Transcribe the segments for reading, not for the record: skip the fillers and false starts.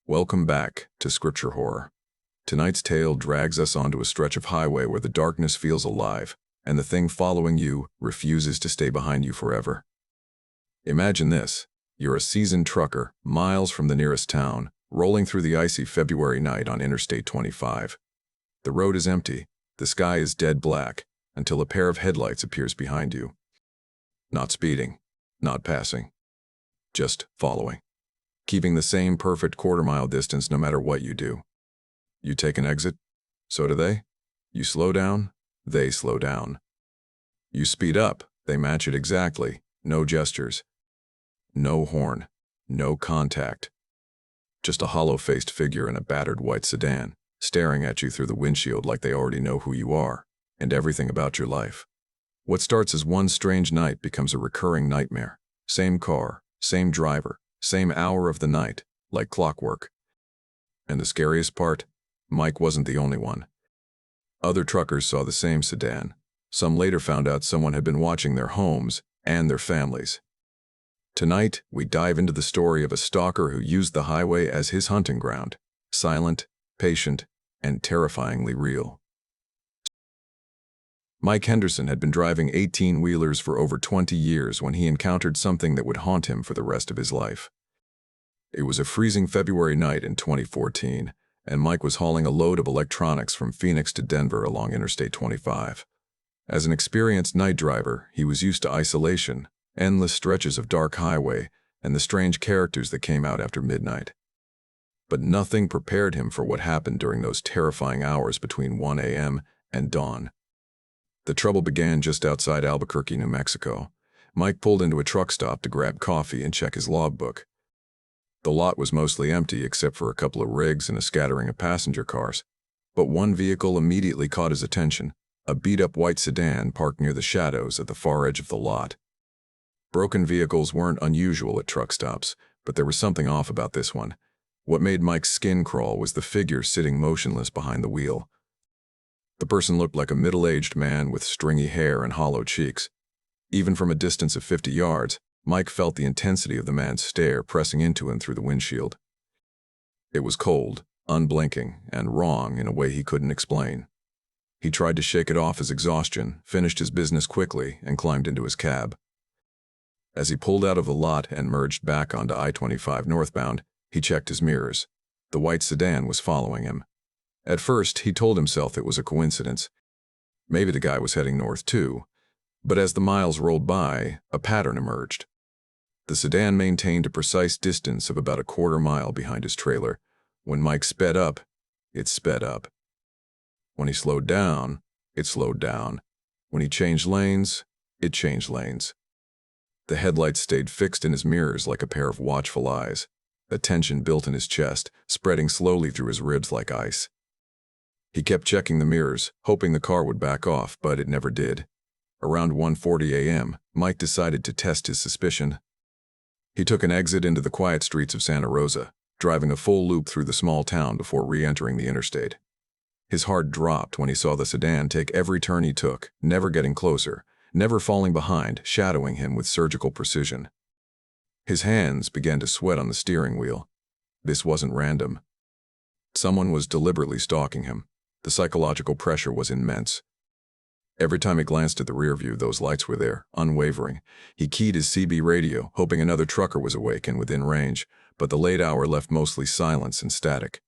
Welcome back to Scripture Horror. Tonight's tale drags us onto a stretch of highway where the darkness feels alive, and the thing following you refuses to stay behind you forever. Imagine this. You're a seasoned trucker, miles from the nearest town, rolling through the icy February night on Interstate 25. The road is empty, the sky is dead black, until a pair of headlights appears behind you. Not speeding, not passing, just following, keeping the same perfect quarter-mile distance no matter what you do. You take an exit, so do they. You slow down, they slow down. You speed up, they match it exactly, no gestures. No horn, no contact. Just a hollow-faced figure in a battered white sedan, staring at you through the windshield like they already know who you are, and everything about your life. What starts as one strange night becomes a recurring nightmare. Same car, same driver, same hour of the night, like clockwork. And the scariest part? Mike wasn't the only one. Other truckers saw the same sedan. Some later found out someone had been watching their homes and their families. Tonight, we dive into the story of a stalker who used the highway as his hunting ground. Silent, patient, and terrifyingly real. Mike Henderson had been driving 18-wheelers for over 20 years when he encountered something that would haunt him for the rest of his life. It was a freezing February night in 2014, and Mike was hauling a load of electronics from Phoenix to Denver along Interstate 25. As an experienced night driver, he was used to isolation, endless stretches of dark highway, and the strange characters that came out after midnight. But nothing prepared him for what happened during those terrifying hours between 1 a.m. and dawn. The trouble began just outside Albuquerque, New Mexico. Mike pulled into a truck stop to grab coffee and check his logbook. The lot was mostly empty except for a couple of rigs and a scattering of passenger cars. But one vehicle immediately caught his attention, a beat-up white sedan parked near the shadows at the far edge of the lot. Broken vehicles weren't unusual at truck stops, but there was something off about this one. What made Mike's skin crawl was the figure sitting motionless behind the wheel. The person looked like a middle-aged man with stringy hair and hollow cheeks. Even from a distance of 50 yards, Mike felt the intensity of the man's stare pressing into him through the windshield. It was cold, unblinking, and wrong in a way he couldn't explain. He tried to shake it off as exhaustion, finished his business quickly, and climbed into his cab. As he pulled out of the lot and merged back onto I-25 northbound, he checked his mirrors. The white sedan was following him. At first, he told himself it was a coincidence. Maybe the guy was heading north too. But as the miles rolled by, a pattern emerged. The sedan maintained a precise distance of about a quarter-mile behind his trailer. When Mike sped up, it sped up. When he slowed down, it slowed down. When he changed lanes, it changed lanes. The headlights stayed fixed in his mirrors like a pair of watchful eyes. The tension built in his chest, spreading slowly through his ribs like ice. He kept checking the mirrors, hoping the car would back off, but it never did. Around 1:40 a.m., Mike decided to test his suspicion. He took an exit into the quiet streets of Santa Rosa, driving a full loop through the small town before re-entering the interstate. His heart dropped when he saw the sedan take every turn he took, never getting closer, never falling behind, shadowing him with surgical precision. His hands began to sweat on the steering wheel. This wasn't random. Someone was deliberately stalking him. The psychological pressure was immense. Every time he glanced at the rear view, those lights were there, unwavering. He keyed his CB radio, hoping another trucker was awake and within range, but the late hour left mostly silence and static.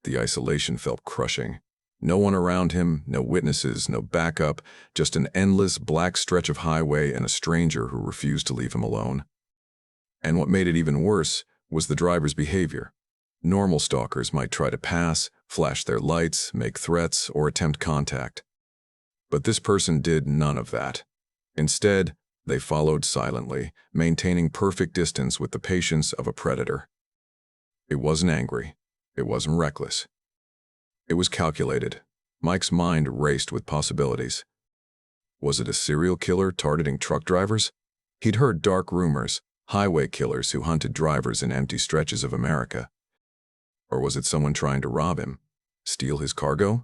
The isolation felt crushing. No one around him, no witnesses, no backup, just an endless black stretch of highway and a stranger who refused to leave him alone. And what made it even worse was the driver's behavior. Normal stalkers might try to pass, flash their lights, make threats, or attempt contact. But this person did none of that. Instead, they followed silently, maintaining perfect distance with the patience of a predator. It wasn't angry. It wasn't reckless. It was calculated. Mike's mind raced with possibilities. Was it a serial killer targeting truck drivers? He'd heard dark rumors, highway killers who hunted drivers in empty stretches of America. Or was it someone trying to rob him? Steal his cargo?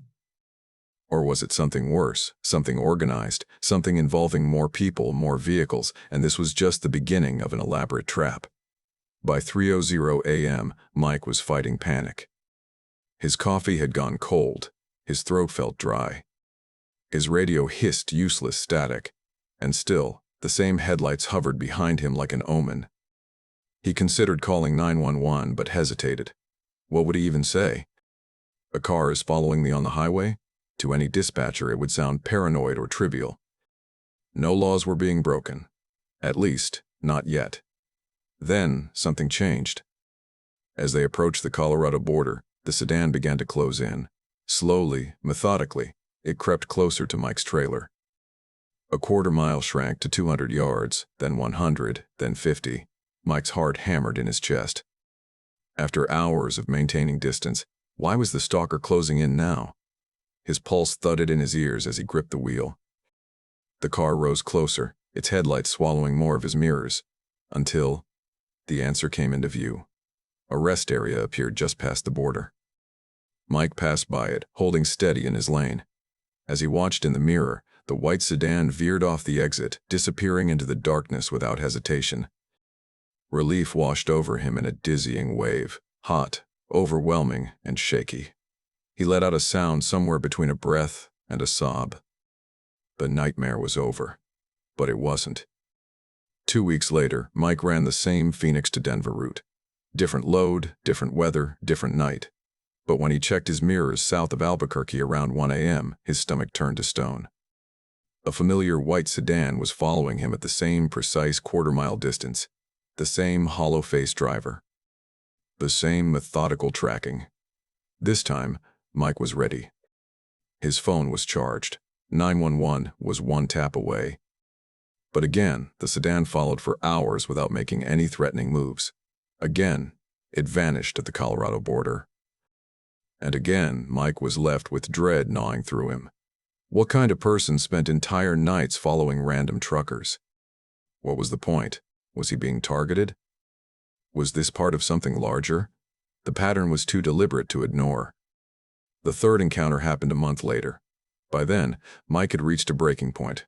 Or was it something worse, something organized, something involving more people, more vehicles, and this was just the beginning of an elaborate trap? By 3:00 a.m., Mike was fighting panic. His coffee had gone cold, his throat felt dry. His radio hissed useless static, and still, the same headlights hovered behind him like an omen. He considered calling 911 but hesitated. What would he even say? A car is following me on the highway? To any dispatcher it would sound paranoid or trivial. No laws were being broken. At least, not yet. Then, something changed. As they approached the Colorado border, the sedan began to close in. Slowly, methodically, it crept closer to Mike's trailer. A quarter-mile shrank to 200 yards, then 100, then 50. Mike's heart hammered in his chest. After hours of maintaining distance, why was the stalker closing in now? His pulse thudded in his ears as he gripped the wheel. The car rose closer, its headlights swallowing more of his mirrors, until the answer came into view. A rest area appeared just past the border. Mike passed by it, holding steady in his lane. As he watched in the mirror, the white sedan veered off the exit, disappearing into the darkness without hesitation. Relief washed over him in a dizzying wave, hot, overwhelming, and shaky. He let out a sound somewhere between a breath and a sob. The nightmare was over, but it wasn't. 2 weeks later, Mike ran the same Phoenix to Denver route. Different load, different weather, different night. But when he checked his mirrors south of Albuquerque around 1 a.m., his stomach turned to stone. A familiar white sedan was following him at the same precise quarter-mile distance, the same hollow-faced driver, the same methodical tracking. This time, Mike was ready. His phone was charged. 911 was one tap away. But again, the sedan followed for hours without making any threatening moves. Again, it vanished at the Colorado border. And again, Mike was left with dread gnawing through him. What kind of person spent entire nights following random truckers? What was the point? Was he being targeted? Was this part of something larger? The pattern was too deliberate to ignore. The third encounter happened a month later. By then, Mike had reached a breaking point.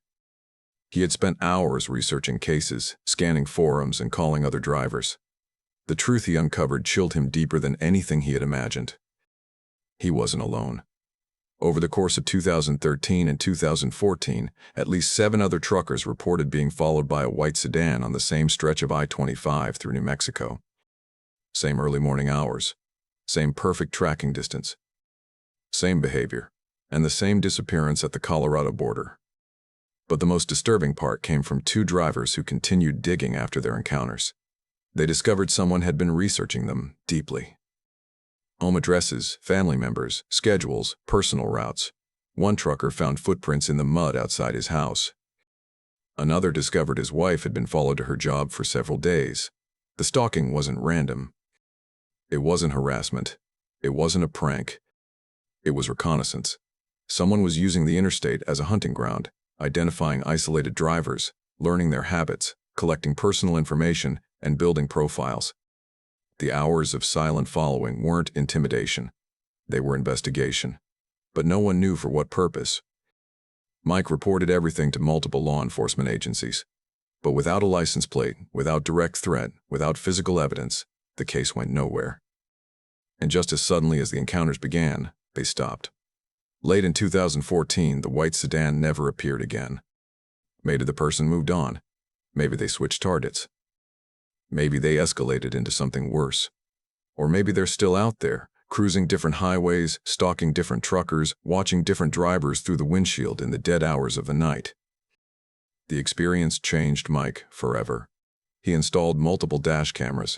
He had spent hours researching cases, scanning forums, and calling other drivers. The truth he uncovered chilled him deeper than anything he had imagined. He wasn't alone. Over the course of 2013 and 2014, at least 7 other truckers reported being followed by a white sedan on the same stretch of I-25 through New Mexico. Same early morning hours, same perfect tracking distance, same behavior, and the same disappearance at the Colorado border. But the most disturbing part came from 2 drivers who continued digging after their encounters. They discovered someone had been researching them deeply. Home addresses, family members, schedules, personal routes. One trucker found footprints in the mud outside his house. Another discovered his wife had been followed to her job for several days. The stalking wasn't random. It wasn't harassment. It wasn't a prank. It was reconnaissance. Someone was using the interstate as a hunting ground, identifying isolated drivers, learning their habits, collecting personal information, and building profiles. The hours of silent following weren't intimidation. They were investigation. But no one knew for what purpose. Mike reported everything to multiple law enforcement agencies. But without a license plate, without direct threat, without physical evidence, the case went nowhere. And just as suddenly as the encounters began, they stopped. Late in 2014, the white sedan never appeared again. Maybe the person moved on. Maybe they switched targets. Maybe they escalated into something worse. Or maybe they're still out there, cruising different highways, stalking different truckers, watching different drivers through the windshield in the dead hours of the night. The experience changed Mike forever. He installed multiple dash cameras.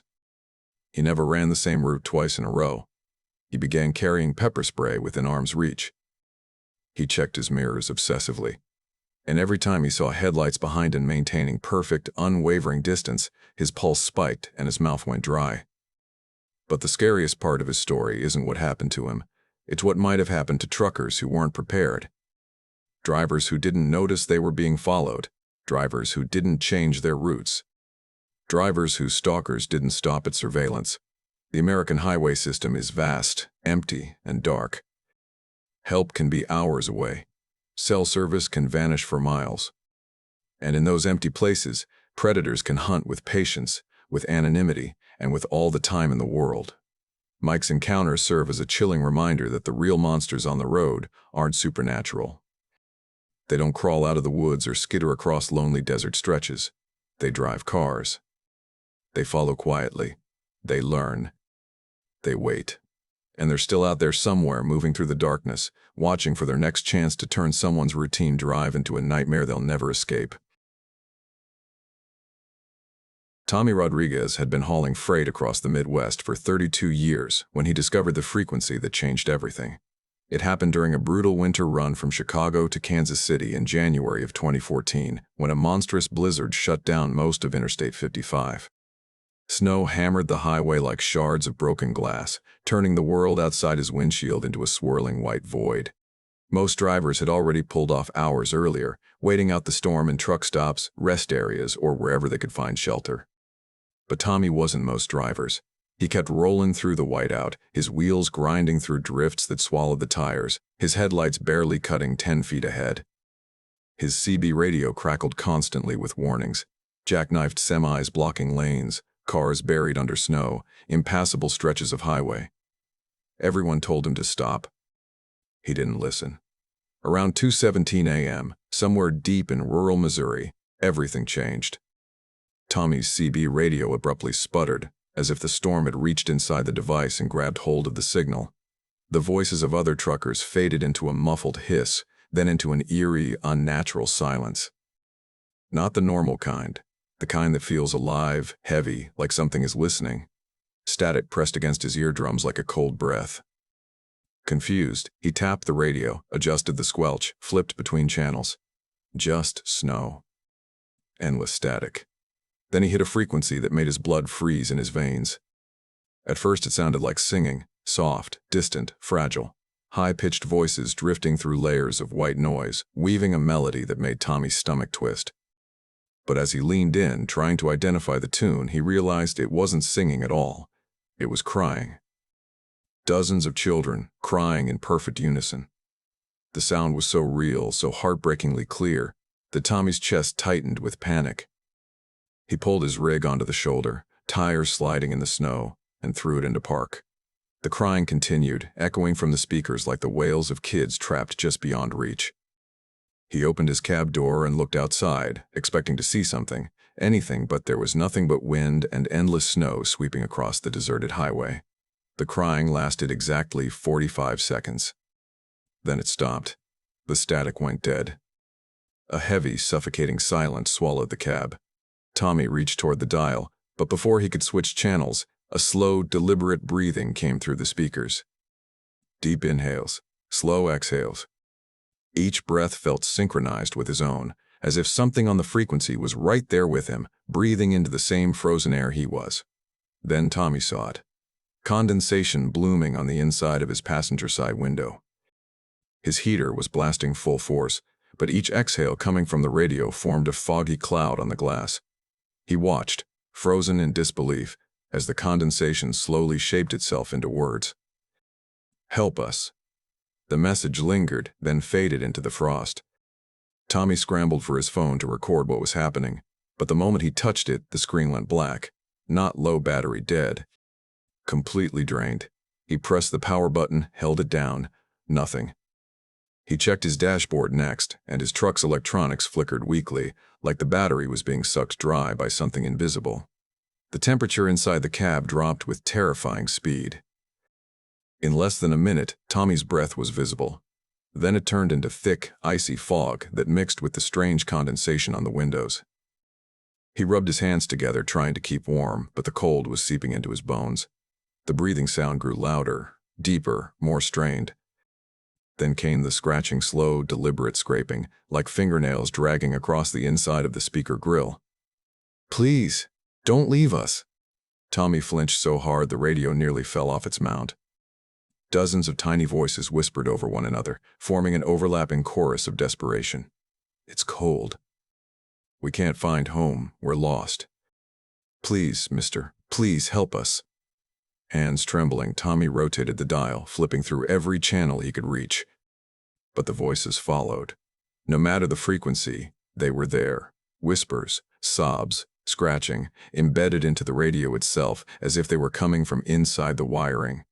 He never ran the same route twice in a row. He began carrying pepper spray within arm's reach. He checked his mirrors obsessively. And every time he saw headlights behind him maintaining perfect, unwavering distance, his pulse spiked and his mouth went dry. But the scariest part of his story isn't what happened to him. It's what might have happened to truckers who weren't prepared. Drivers who didn't notice they were being followed. Drivers who didn't change their routes. Drivers whose stalkers didn't stop at surveillance. The American highway system is vast, empty, and dark. Help can be hours away. Cell service can vanish for miles. And in those empty places, predators can hunt with patience, with anonymity, and with all the time in the world. Mike's encounters serve as a chilling reminder that the real monsters on the road aren't supernatural. They don't crawl out of the woods or skitter across lonely desert stretches. They drive cars. They follow quietly. They learn. They wait. And they're still out there somewhere, moving through the darkness, watching for their next chance to turn someone's routine drive into a nightmare they'll never escape. Tommy Rodriguez had been hauling freight across the Midwest for 32 years when he discovered the frequency that changed everything. It happened during a brutal winter run from Chicago to Kansas City in January of 2014, when a monstrous blizzard shut down most of Interstate 55. Snow hammered the highway like shards of broken glass, turning the world outside his windshield into a swirling white void. Most drivers had already pulled off hours earlier, waiting out the storm in truck stops, rest areas, or wherever they could find shelter. But Tommy wasn't most drivers. He kept rolling through the whiteout, his wheels grinding through drifts that swallowed the tires, his headlights barely cutting 10 feet ahead. His CB radio crackled constantly with warnings, jackknifed semis blocking lanes, cars buried under snow, impassable stretches of highway. Everyone told him to stop. He didn't listen. Around 2:17 a.m., somewhere deep in rural Missouri, everything changed. Tommy's CB radio abruptly sputtered, as if the storm had reached inside the device and grabbed hold of the signal. The voices of other truckers faded into a muffled hiss, then into an eerie, unnatural silence. Not the normal kind, the kind that feels alive, heavy, like something is listening. Static pressed against his eardrums like a cold breath. Confused, he tapped the radio, adjusted the squelch, flipped between channels. Just snow. Endless static. Then he hit a frequency that made his blood freeze in his veins. At first it sounded like singing, soft, distant, fragile. High-pitched voices drifting through layers of white noise, weaving a melody that made Tommy's stomach twist. But as he leaned in, trying to identify the tune, he realized it wasn't singing at all. It was crying. Dozens of children, crying in perfect unison. The sound was so real, so heartbreakingly clear, that Tommy's chest tightened with panic. He pulled his rig onto the shoulder, tires sliding in the snow, and threw it into park. The crying continued, echoing from the speakers like the wails of kids trapped just beyond reach. He opened his cab door and looked outside, expecting to see something, anything, but there was nothing but wind and endless snow sweeping across the deserted highway. The crying lasted exactly 45 seconds. Then it stopped. The static went dead. A heavy, suffocating silence swallowed the cab. Tommy reached toward the dial, but before he could switch channels, a slow, deliberate breathing came through the speakers. Deep inhales, slow exhales. Each breath felt synchronized with his own, as if something on the frequency was right there with him, breathing into the same frozen air he was. Then Tommy saw it. Condensation blooming on the inside of his passenger side window. His heater was blasting full force, but each exhale coming from the radio formed a foggy cloud on the glass. He watched, frozen in disbelief, as the condensation slowly shaped itself into words. "Help us." The message lingered, then faded into the frost. Tommy scrambled for his phone to record what was happening, but the moment he touched it, the screen went black. Not low battery dead. Completely drained. He pressed the power button, held it down. Nothing. He checked his dashboard next, and his truck's electronics flickered weakly, like the battery was being sucked dry by something invisible. The temperature inside the cab dropped with terrifying speed. In less than a minute, Tommy's breath was visible. Then it turned into thick, icy fog that mixed with the strange condensation on the windows. He rubbed his hands together, trying to keep warm, but the cold was seeping into his bones. The breathing sound grew louder, deeper, more strained. Then came the scratching, slow, deliberate scraping, like fingernails dragging across the inside of the speaker grill. "Please, don't leave us." Tommy flinched so hard the radio nearly fell off its mount. Dozens of tiny voices whispered over one another, forming an overlapping chorus of desperation. "It's cold. We can't find home. We're lost. Please, mister, please help us." Hands trembling, Tommy rotated the dial, flipping through every channel he could reach. But the voices followed. No matter the frequency, they were there. Whispers, sobs, scratching, embedded into the radio itself as if they were coming from inside the wiring.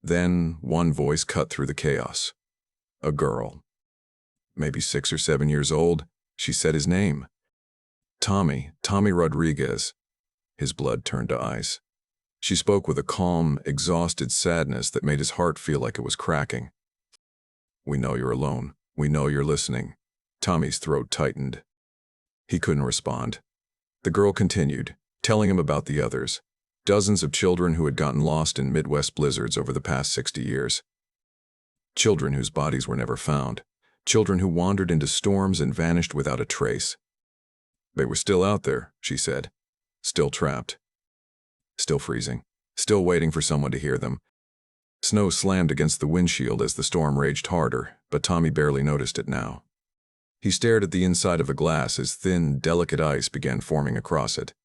Then one voice cut through the chaos. A girl. Maybe 6 or 7 years old. She said his name. Tommy Rodriguez. His blood turned to ice. She spoke with a calm, exhausted sadness that made his heart feel like it was cracking. "We know you're alone. We know you're listening." Tommy's throat tightened. He couldn't respond. The girl continued, telling him about the others. Dozens of children who had gotten lost in Midwest blizzards over the past 60 years. Children whose bodies were never found. Children who wandered into storms and vanished without a trace. They were still out there, she said. Still trapped. Still freezing. Still waiting for someone to hear them. Snow slammed against the windshield as the storm raged harder, but Tommy barely noticed it now. He stared at the inside of a glass as thin, delicate ice began forming across it.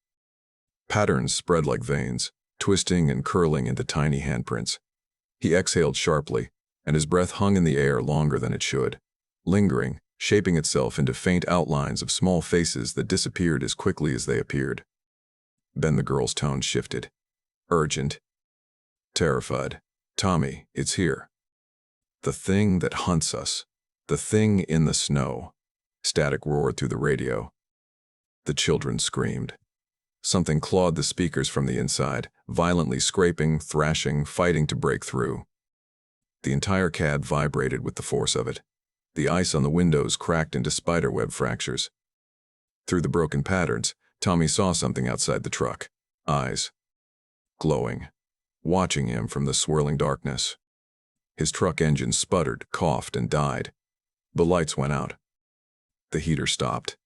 Patterns spread like veins, twisting and curling into tiny handprints. He exhaled sharply, and his breath hung in the air longer than it should, lingering, shaping itself into faint outlines of small faces that disappeared as quickly as they appeared. Then the girl's tone shifted. Urgent. Terrified. "Tommy, it's here. The thing that hunts us. The thing in the snow." Static roared through the radio. The children screamed. Something clawed the speakers from the inside, violently scraping, thrashing, fighting to break through. The entire cab vibrated with the force of it. The ice on the windows cracked into spiderweb fractures. Through the broken patterns, Tommy saw something outside the truck. Eyes. Glowing. Watching him from the swirling darkness. His truck engine sputtered, coughed, and died. The lights went out. The heater stopped.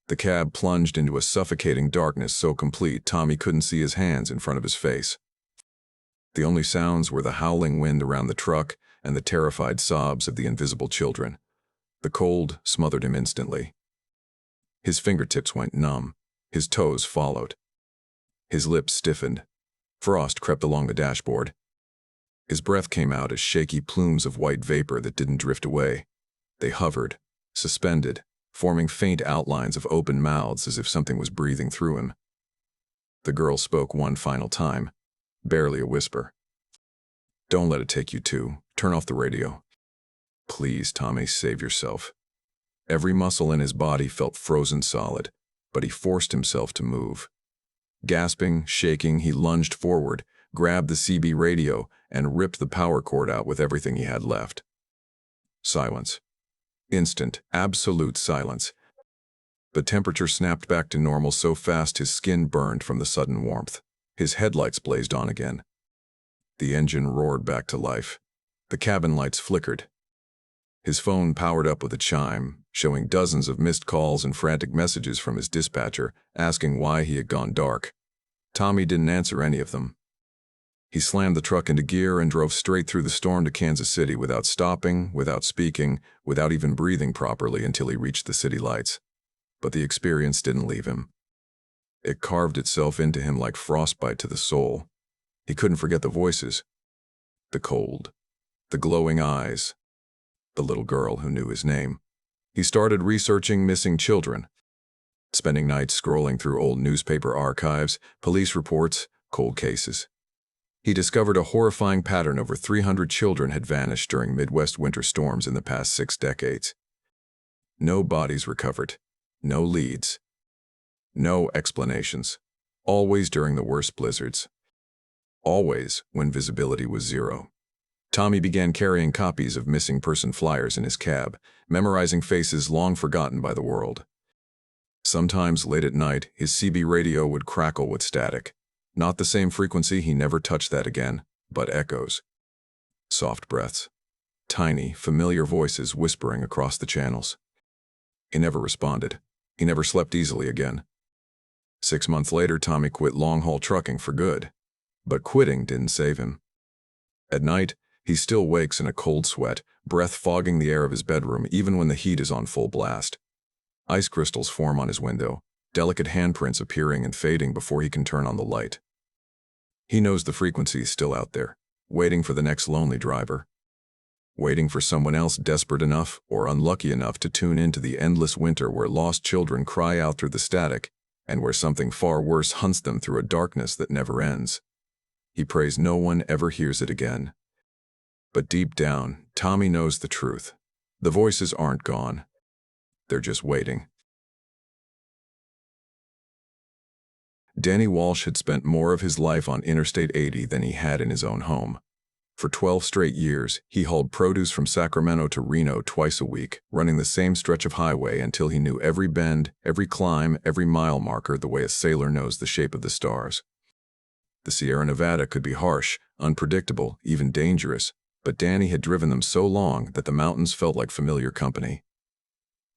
The cab plunged into a suffocating darkness so complete Tommy couldn't see his hands in front of his face. The only sounds were the howling wind around the truck and the terrified sobs of the invisible children. The cold smothered him instantly. His fingertips went numb. His toes followed. His lips stiffened. Frost crept along the dashboard. His breath came out as shaky plumes of white vapor that didn't drift away. They hovered, suspended, forming faint outlines of open mouths as if something was breathing through him. The girl spoke one final time, barely a whisper. "Don't let it take you too. Turn off the radio. Please, Tommy, save yourself." Every muscle in his body felt frozen solid, but he forced himself to move. Gasping, shaking, he lunged forward, grabbed the CB radio, and ripped the power cord out with everything he had left. Silence. Instant, absolute silence. The temperature snapped back to normal so fast his skin burned from the sudden warmth. His headlights blazed on again. The engine roared back to life. The cabin lights flickered. His phone powered up with a chime, showing dozens of missed calls and frantic messages from his dispatcher, asking why he had gone dark. Tommy didn't answer any of them. He slammed the truck into gear and drove straight through the storm to Kansas City without stopping, without speaking, without even breathing properly until he reached the city lights. But the experience didn't leave him. It carved itself into him like frostbite to the soul. He couldn't forget the voices. The cold. The glowing eyes. The little girl who knew his name. He started researching missing children, spending nights scrolling through old newspaper archives, police reports, cold cases. He discovered a horrifying pattern. Over 300 children had vanished during Midwest winter storms in the past 6 decades. No bodies recovered. No leads. No explanations. Always during the worst blizzards. Always when visibility was 0. Tommy began carrying copies of missing person flyers in his cab, memorizing faces long forgotten by the world. Sometimes late at night, his CB radio would crackle with static. Not the same frequency, he never touched that again, but echoes. Soft breaths. Tiny, familiar voices whispering across the channels. He never responded. He never slept easily again. 6 months later, Tommy quit long-haul trucking for good. But quitting didn't save him. At night, he still wakes in a cold sweat, breath fogging the air of his bedroom even when the heat is on full blast. Ice crystals form on his window, delicate handprints appearing and fading before he can turn on the light. He knows the frequency is still out there, waiting for the next lonely driver. Waiting for someone else desperate enough or unlucky enough to tune into the endless winter where lost children cry out through the static and where something far worse hunts them through a darkness that never ends. He prays no one ever hears it again. But deep down, Tommy knows the truth. The voices aren't gone. They're just waiting. Danny Walsh had spent more of his life on Interstate 80 than he had in his own home. For 12 straight years, he hauled produce from Sacramento to Reno twice a week, running the same stretch of highway until he knew every bend, every climb, every mile marker the way a sailor knows the shape of the stars. The Sierra Nevada could be harsh, unpredictable, even dangerous, but Danny had driven them so long that the mountains felt like familiar company.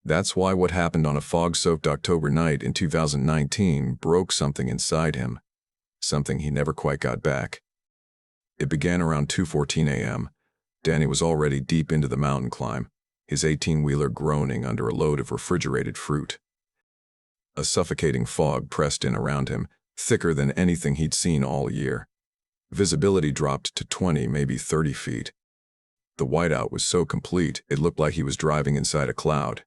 That's why what happened on a fog-soaked October night in 2019 broke something inside him, something he never quite got back. It began around 2:14 a.m. Danny was already deep into the mountain climb, his 18-wheeler groaning under a load of refrigerated fruit. A suffocating fog pressed in around him, thicker than anything he'd seen all year. Visibility dropped to 20, maybe 30 feet. The whiteout was so complete, it looked like he was driving inside a cloud.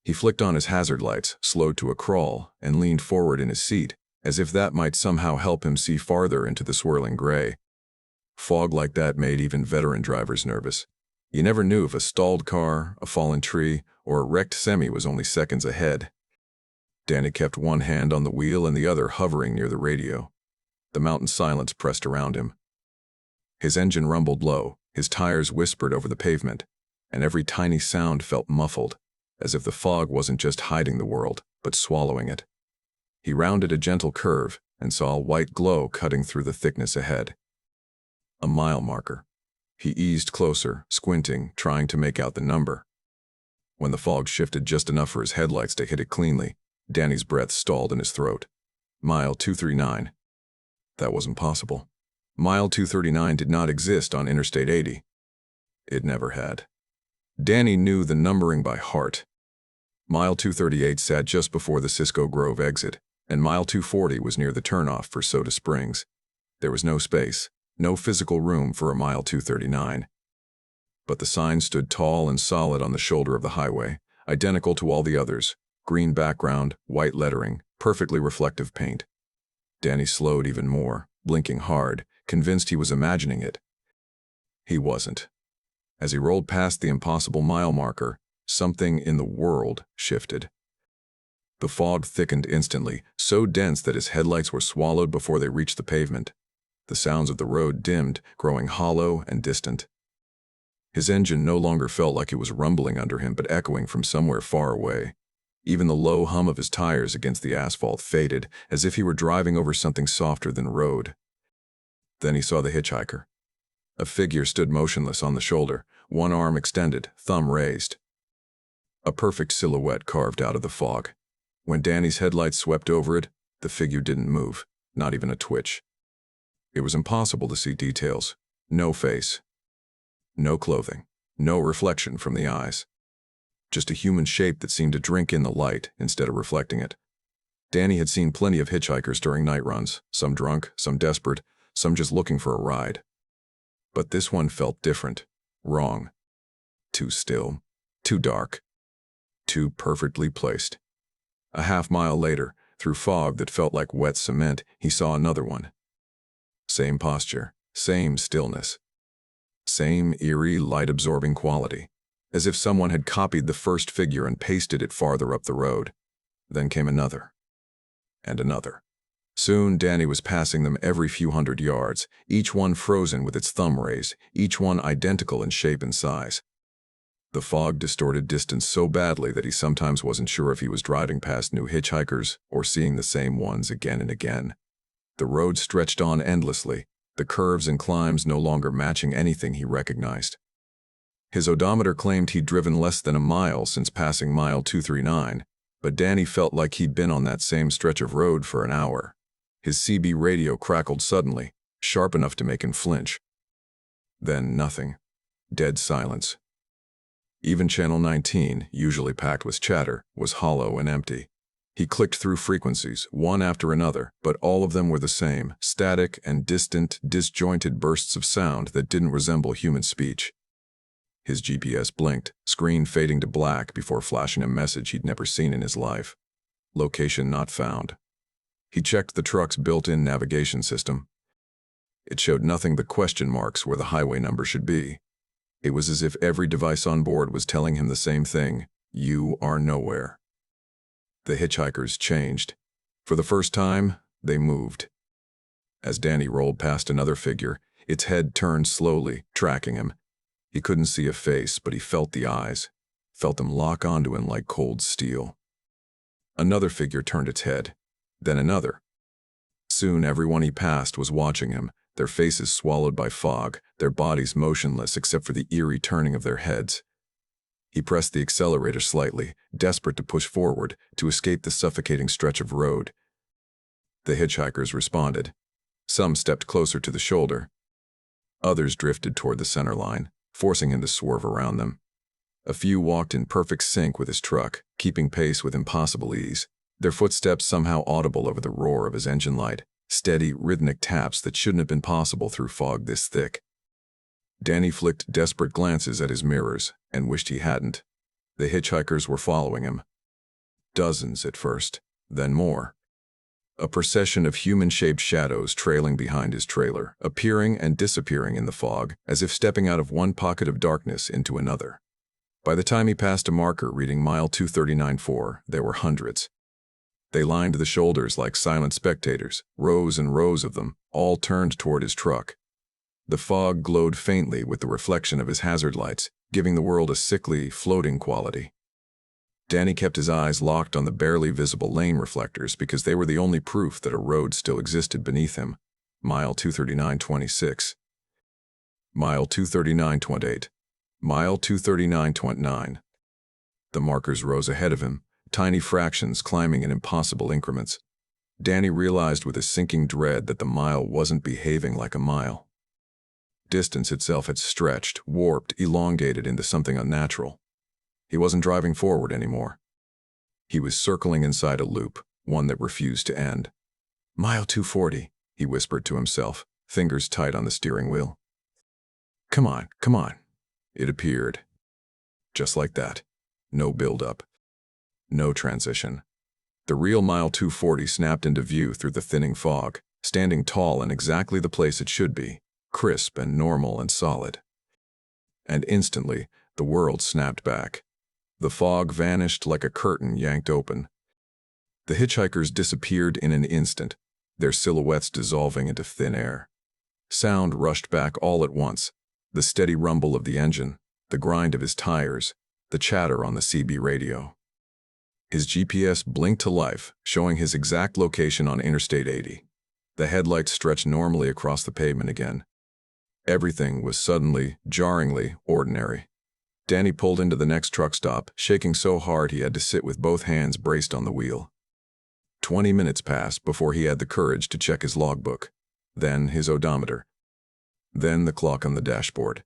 He flicked on his hazard lights, slowed to a crawl, and leaned forward in his seat, as if that might somehow help him see farther into the swirling gray. Fog like that made even veteran drivers nervous. You never knew if a stalled car, a fallen tree, or a wrecked semi was only seconds ahead. Danny kept one hand on the wheel and the other hovering near the radio. The mountain silence pressed around him. His engine rumbled low, his tires whispered over the pavement, and every tiny sound felt muffled, as if the fog wasn't just hiding the world, but swallowing it. He rounded a gentle curve and saw a white glow cutting through the thickness ahead. A mile marker. He eased closer, squinting, trying to make out the number. When the fog shifted just enough for his headlights to hit it cleanly, Danny's breath stalled in his throat. Mile 239. That wasn't possible. Mile 239 did not exist on Interstate 80. It never had. Danny knew the numbering by heart. Mile 238 sat just before the Cisco Grove exit, and Mile 240 was near the turnoff for Soda Springs. There was no space, no physical room for a Mile 239. But the sign stood tall and solid on the shoulder of the highway, identical to all the others, green background, white lettering, perfectly reflective paint. Danny slowed even more, blinking hard, convinced he was imagining it. He wasn't. As he rolled past the impossible mile marker, something in the world shifted. The fog thickened instantly, so dense that his headlights were swallowed before they reached the pavement. The sounds of the road dimmed, growing hollow and distant. His engine no longer felt like it was rumbling under him, but echoing from somewhere far away. Even the low hum of his tires against the asphalt faded, as if he were driving over something softer than road. Then he saw the hitchhiker. A figure stood motionless on the shoulder, one arm extended, thumb raised. A perfect silhouette carved out of the fog. When Danny's headlights swept over it, the figure didn't move, not even a twitch. It was impossible to see details. No face. No clothing. No reflection from the eyes. Just a human shape that seemed to drink in the light instead of reflecting it. Danny had seen plenty of hitchhikers during night runs, some drunk, some desperate, some just looking for a ride. But this one felt different, wrong. Too still, too dark, too perfectly placed. A half-mile later, through fog that felt like wet cement, he saw another one. Same posture, same stillness. Same eerie, light-absorbing quality, as if someone had copied the first figure and pasted it farther up the road. Then came another. And another. Soon, Danny was passing them every few hundred yards, each one frozen with its thumb raised, each one identical in shape and size. The fog distorted distance so badly that he sometimes wasn't sure if he was driving past new hitchhikers or seeing the same ones again and again. The road stretched on endlessly, the curves and climbs no longer matching anything he recognized. His odometer claimed he'd driven less than a mile since passing Mile 239, but Danny felt like he'd been on that same stretch of road for an hour. His CB radio crackled suddenly, sharp enough to make him flinch. Then nothing. Dead silence. Even Channel 19, usually packed with chatter, was hollow and empty. He clicked through frequencies, one after another, but all of them were the same, static and distant, disjointed bursts of sound that didn't resemble human speech. His GPS blinked, screen fading to black before flashing a message he'd never seen in his life. Location not found. He checked the truck's built-in navigation system. It showed nothing but question marks where the highway number should be. It was as if every device on board was telling him the same thing: you are nowhere. The hitchhikers changed. For the first time, they moved. As Danny rolled past another figure, its head turned slowly, tracking him. He couldn't see a face, but he felt the eyes, felt them lock onto him like cold steel. Another figure turned its head, then another. Soon everyone he passed was watching him, their faces swallowed by fog, their bodies motionless except for the eerie turning of their heads. He pressed the accelerator slightly, desperate to push forward, to escape the suffocating stretch of road. The hitchhikers responded. Some stepped closer to the shoulder. Others drifted toward the center line, forcing him to swerve around them. A few walked in perfect sync with his truck, keeping pace with impossible ease, their footsteps somehow audible over the roar of his engine light, steady, rhythmic taps that shouldn't have been possible through fog this thick. Danny flicked desperate glances at his mirrors and wished he hadn't. The hitchhikers were following him. Dozens at first, then more. A procession of human-shaped shadows trailing behind his trailer, appearing and disappearing in the fog, as if stepping out of one pocket of darkness into another. By the time he passed a marker reading mile 239.4, there were hundreds. They lined the shoulders like silent spectators, rows and rows of them, all turned toward his truck. The fog glowed faintly with the reflection of his hazard lights, giving the world a sickly, floating quality. Danny kept his eyes locked on the barely visible lane reflectors because they were the only proof that a road still existed beneath him. Mile 239.26. Mile 239.28. Mile 239.29. The markers rose ahead of him, tiny fractions climbing in impossible increments. Danny realized with a sinking dread that the mile wasn't behaving like a mile. Distance itself had stretched, warped, elongated into something unnatural. He wasn't driving forward anymore. He was circling inside a loop, one that refused to end. Mile 240, he whispered to himself, fingers tight on the steering wheel. Come on, come on. It appeared. Just like that. No build-up. No transition. The real mile 240 snapped into view through the thinning fog, standing tall in exactly the place it should be, crisp and normal and solid. And instantly, the world snapped back. The fog vanished like a curtain yanked open. The hitchhikers disappeared in an instant, their silhouettes dissolving into thin air. Sound rushed back all at once, the steady rumble of the engine, the grind of his tires, the chatter on the CB radio. His GPS blinked to life, showing his exact location on Interstate 80. The headlights stretched normally across the pavement again. Everything was suddenly, jarringly ordinary. Danny pulled into the next truck stop, shaking so hard he had to sit with both hands braced on the wheel. 20 minutes passed before he had the courage to check his logbook, then his odometer, then the clock on the dashboard.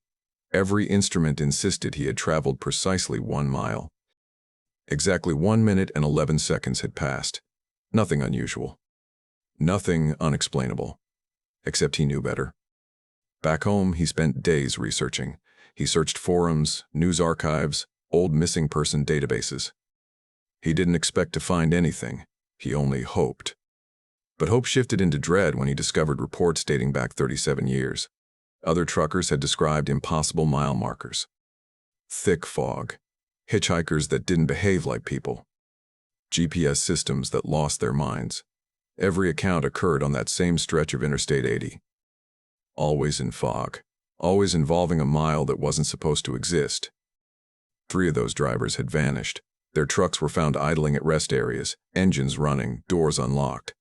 Every instrument insisted he had traveled precisely 1 mile. Exactly 1 minute and 11 seconds had passed. Nothing unusual. Nothing unexplainable. Except he knew better. Back home, he spent days researching. He searched forums, news archives, old missing person databases. He didn't expect to find anything. He only hoped. But hope shifted into dread when he discovered reports dating back 37 years. Other truckers had described impossible mile markers. Thick fog. Hitchhikers that didn't behave like people. GPS systems that lost their minds. Every account occurred on that same stretch of Interstate 80. Always in fog. Always involving a mile that wasn't supposed to exist. 3 of those drivers had vanished. Their trucks were found idling at rest areas, engines running, doors unlocked.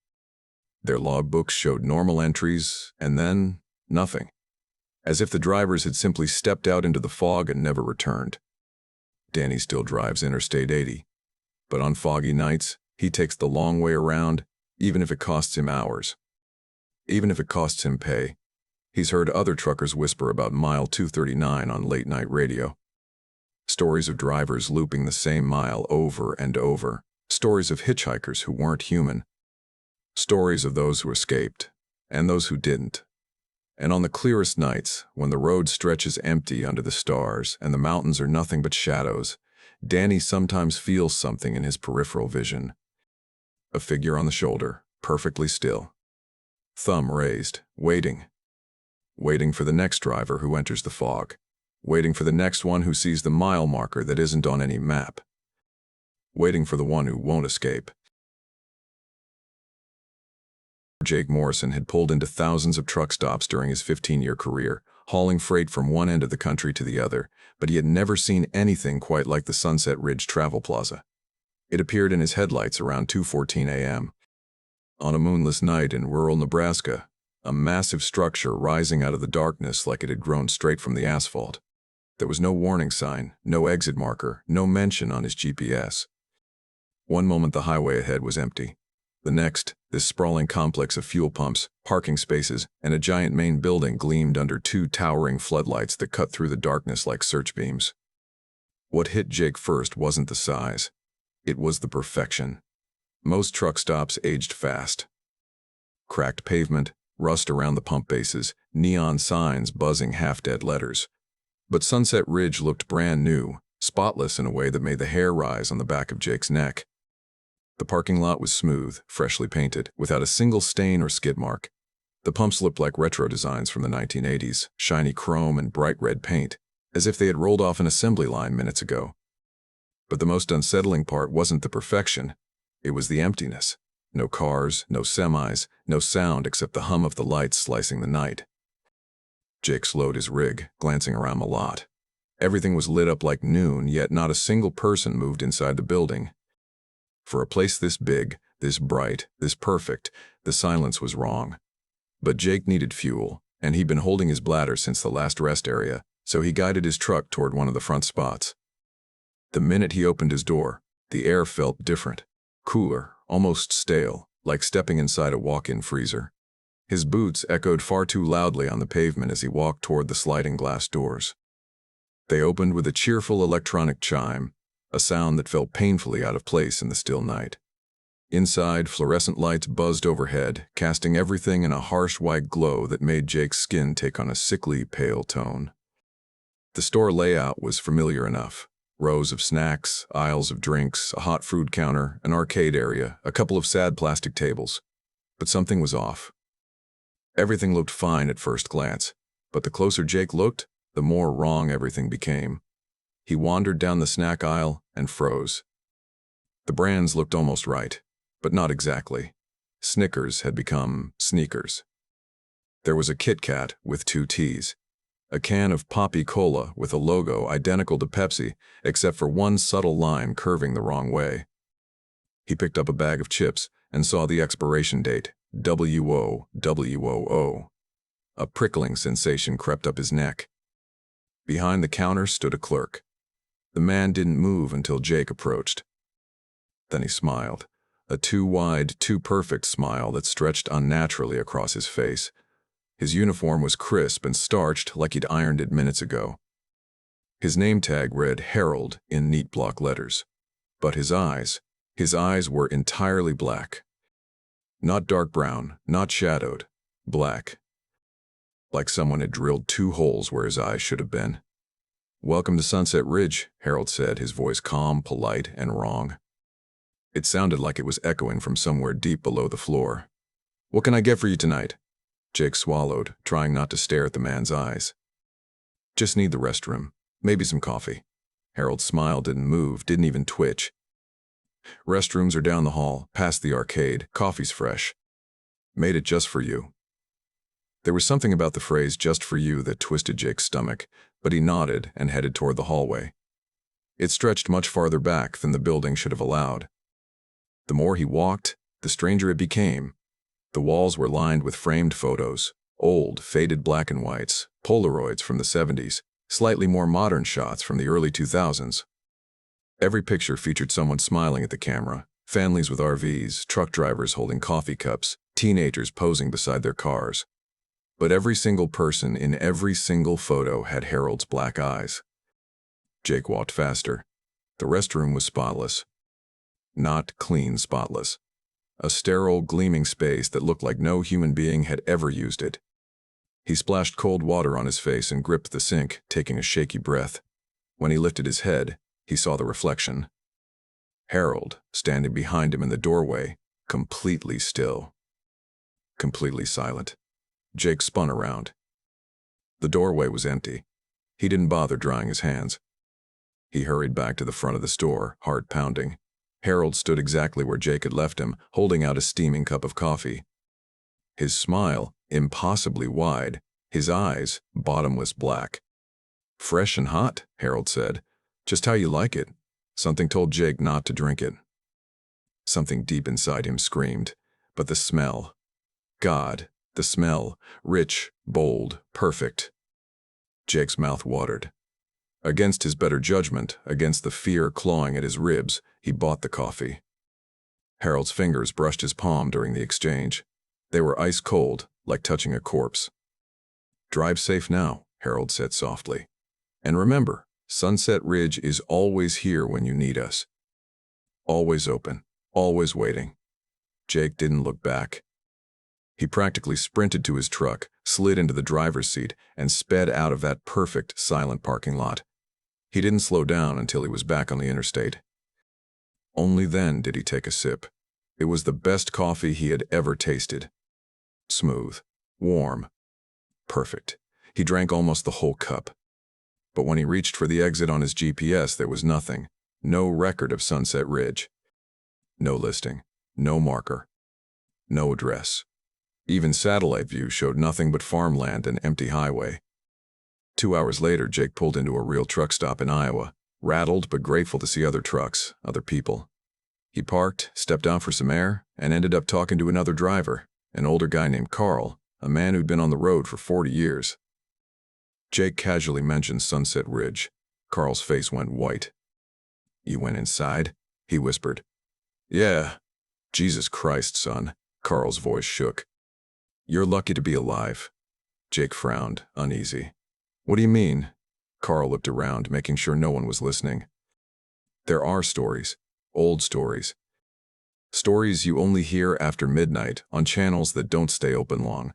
Their logbooks showed normal entries, and then nothing. As if the drivers had simply stepped out into the fog and never returned. Danny still drives Interstate 80. But on foggy nights, he takes the long way around, even if it costs him hours. Even if it costs him pay. He's heard other truckers whisper about mile 239 on late-night radio. Stories of drivers looping the same mile over and over. Stories of hitchhikers who weren't human. Stories of those who escaped, and those who didn't. And on the clearest nights, when the road stretches empty under the stars and the mountains are nothing but shadows, Danny sometimes feels something in his peripheral vision. A figure on the shoulder, perfectly still. Thumb raised, waiting. Waiting for the next driver who enters the fog. Waiting for the next one who sees the mile marker that isn't on any map. Waiting for the one who won't escape. Jake Morrison had pulled into thousands of truck stops during his 15-year career, hauling freight from one end of the country to the other, but he had never seen anything quite like the Sunset Ridge Travel Plaza. It appeared in his headlights around 2:14 a.m. On a moonless night in rural Nebraska, a massive structure rising out of the darkness like it had grown straight from the asphalt. There was no warning sign, no exit marker, no mention on his GPS. One moment the highway ahead was empty. The next, this sprawling complex of fuel pumps, parking spaces, and a giant main building gleamed under two towering floodlights that cut through the darkness like search beams. What hit Jake first wasn't the size. It was the perfection. Most truck stops aged fast. Cracked pavement, rust around the pump bases, neon signs buzzing half-dead letters. But Sunset Ridge looked brand new, spotless in a way that made the hair rise on the back of Jake's neck. The parking lot was smooth, freshly painted, without a single stain or skid mark. The pumps looked like retro designs from the 1980s, shiny chrome and bright red paint, as if they had rolled off an assembly line minutes ago. But the most unsettling part wasn't the perfection. It was the emptiness. No cars, no semis, no sound except the hum of the lights slicing the night. Jake slowed his rig, glancing around the lot. Everything was lit up like noon, yet not a single person moved inside the building. For a place this big, this bright, this perfect, the silence was wrong. But Jake needed fuel, and he'd been holding his bladder since the last rest area, so he guided his truck toward one of the front spots. The minute he opened his door, the air felt different, cooler, almost stale, like stepping inside a walk-in freezer. His boots echoed far too loudly on the pavement as he walked toward the sliding glass doors. They opened with a cheerful electronic chime, a sound that felt painfully out of place in the still night. Inside, fluorescent lights buzzed overhead, casting everything in a harsh white glow that made Jake's skin take on a sickly, pale tone. The store layout was familiar enough. Rows of snacks, aisles of drinks, a hot food counter, an arcade area, a couple of sad plastic tables. But something was off. Everything looked fine at first glance, but the closer Jake looked, the more wrong everything became. He wandered down the snack aisle and froze. The brands looked almost right, but not exactly. Snickers had become sneakers. There was a Kit Kat with 2 T's. A can of Poppy Cola with a logo identical to Pepsi, except for one subtle line curving the wrong way. He picked up a bag of chips and saw the expiration date, WOWOO. A prickling sensation crept up his neck. Behind the counter stood a clerk. The man didn't move until Jake approached. Then he smiled, a too wide, too perfect smile that stretched unnaturally across his face. His uniform was crisp and starched like he'd ironed it minutes ago. His name tag read Harold in neat block letters. But his eyes were entirely black. Not dark brown, not shadowed, black. Like someone had drilled 2 holes where his eyes should have been. "Welcome to Sunset Ridge," Harold said, his voice calm, polite, and wrong. It sounded like it was echoing from somewhere deep below the floor. "What can I get for you tonight?" Jake swallowed, trying not to stare at the man's eyes. "Just need the restroom. Maybe some coffee." Harold's smile didn't move, didn't even twitch. "Restrooms are down the hall, past the arcade. Coffee's fresh. Made it just for you." There was something about the phrase "just for you" that twisted Jake's stomach, but he nodded and headed toward the hallway. It stretched much farther back than the building should have allowed. The more he walked, the stranger it became. The walls were lined with framed photos, old, faded black and whites, Polaroids from the 70s, slightly more modern shots from the early 2000s. Every picture featured someone smiling at the camera, families with RVs, truck drivers holding coffee cups, teenagers posing beside their cars. But every single person in every single photo had Harold's black eyes. Jake walked faster. The restroom was spotless. Not clean spotless. A sterile, gleaming space that looked like no human being had ever used it. He splashed cold water on his face and gripped the sink, taking a shaky breath. When he lifted his head, he saw the reflection. Harold, standing behind him in the doorway, completely still. completely silent. Jake spun around. The doorway was empty. He didn't bother drying his hands. He hurried back to the front of the store, heart pounding. Harold stood exactly where Jake had left him, holding out a steaming cup of coffee. His smile, impossibly wide, his eyes, bottomless black. "Fresh and hot," Harold said. "Just how you like it." Something told Jake not to drink it. Something deep inside him screamed. But the smell. God, the smell. Rich, bold, perfect. Jake's mouth watered. Against his better judgment, against the fear clawing at his ribs, he bought the coffee. Harold's fingers brushed his palm during the exchange. They were ice cold, like touching a corpse. "Drive safe now," Harold said softly. "And remember, Sunset Ridge is always here when you need us. Always open, always waiting." Jake didn't look back. He practically sprinted to his truck, slid into the driver's seat, and sped out of that perfect, silent parking lot. He didn't slow down until he was back on the interstate. Only then did he take a sip. It was the best coffee he had ever tasted. Smooth, warm, perfect. He drank almost the whole cup. But when he reached for the exit on his GPS, there was nothing. No record of Sunset Ridge. No listing. No marker. No address. Even satellite view showed nothing but farmland and empty highway. 2 hours later, Jake pulled into a real truck stop in Iowa, rattled but grateful to see other trucks, other people. He parked, stepped out for some air, and ended up talking to another driver, an older guy named Carl, a man who'd been on the road for 40 years. Jake casually mentioned Sunset Ridge. Carl's face went white. "You went inside?" he whispered. "Yeah." "Jesus Christ, son." Carl's voice shook. "You're lucky to be alive." Jake frowned, uneasy. "What do you mean?" Carl looked around, making sure no one was listening. "There are stories. Old stories. Stories you only hear after midnight on channels that don't stay open long.